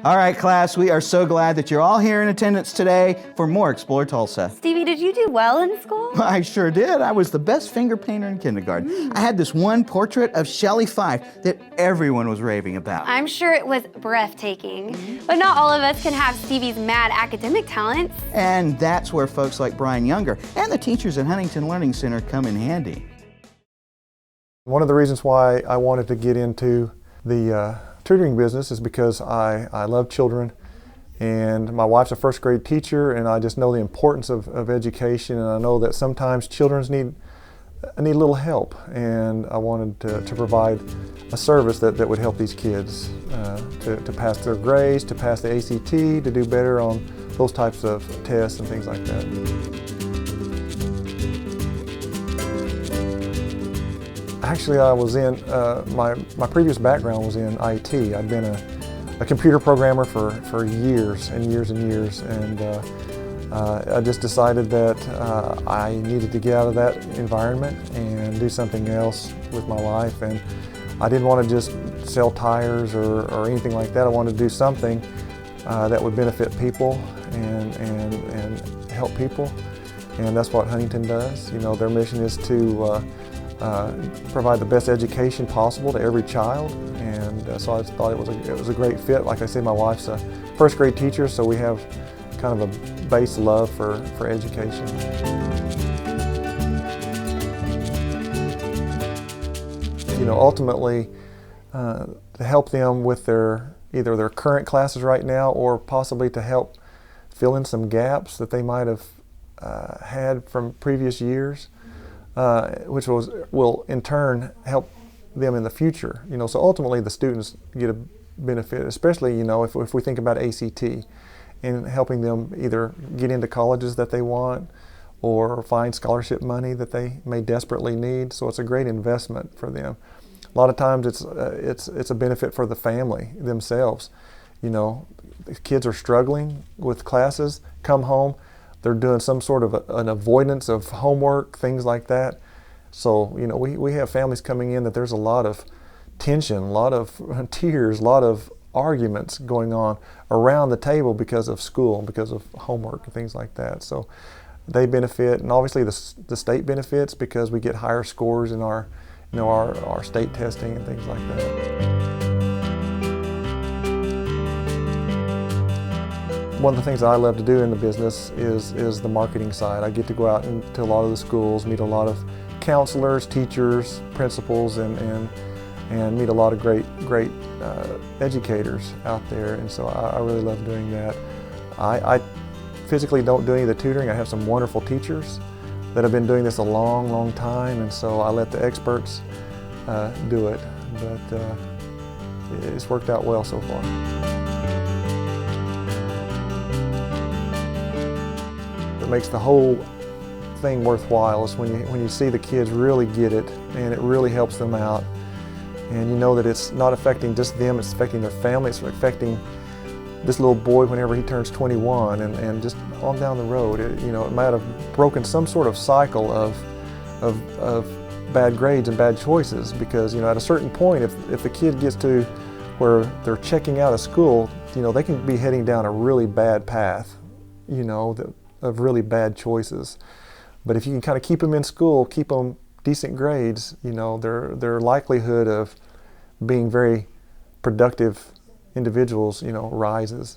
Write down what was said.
All right, class, we are so glad that you're all here in attendance today for more Explore Tulsa. Stevie, did you do well in school? I sure did. I was the best finger painter in kindergarten. I had this one portrait of Shelley Fife that everyone was raving about. I'm sure it was breathtaking. But not all of us can have Stevie's mad academic talents. And that's where folks like Brian Younger and the teachers at Huntington Learning Center come in handy. One of the reasons why I wanted to get into the tutoring business is because I love children, and my wife's a first grade teacher, and I just know the importance of education, and I know that sometimes children need a little help, and I wanted to provide a service that would help these kids to pass their grades, to pass the ACT, to do better on those types of tests and things like that. Actually, I was in, my previous background was in IT. I'd been a computer programmer for years and years and years, and I just decided that I needed to get out of that environment and do something else with my life. And I didn't want to just sell tires or anything like that. I wanted to do something that would benefit people and help people. And that's what Huntington does. You know, their mission is to provide the best education possible to every child, and so I just thought it was a great fit. Like I said, my wife's a first grade teacher, so we have kind of a base love for education. You know, ultimately, to help them with either their current classes right now, or possibly to help fill in some gaps that they might have had from previous years. Which will in turn help them in the future. You know, so ultimately the students get a benefit, especially, you know, if we think about ACT and helping them either get into colleges that they want or find scholarship money that they may desperately need. So it's a great investment for them. A lot of times it's a benefit for the family themselves. You know, the kids are struggling with classes, come home, they're doing some sort of an avoidance of homework, things like that. So, you know, we have families coming in that there's a lot of tension, a lot of tears, a lot of arguments going on around the table because of school, because of homework and things like that. So they benefit, and obviously the state benefits because we get higher scores in our state testing and things like that. One of the things that I love to do in the business is the marketing side. I get to go out into a lot of the schools, meet a lot of counselors, teachers, principals, and meet a lot of great educators out there. And so I really love doing that. I physically don't do any of the tutoring. I have some wonderful teachers that have been doing this a long time, and so I let the experts do it. But it's worked out well so far. Makes the whole thing worthwhile is when you see the kids really get it, and it really helps them out, and you know that it's not affecting just them, it's affecting their family, it's affecting this little boy whenever he turns 21 and just on down the road. It might have broken some sort of cycle of bad grades and bad choices, because, you know, at a certain point, if the kid gets to where they're checking out of school, you know, they can be heading down a really bad path, you know, of really bad choices. But if you can kind of keep them in school, keep them decent grades, you know, their likelihood of being very productive individuals, you know, rises.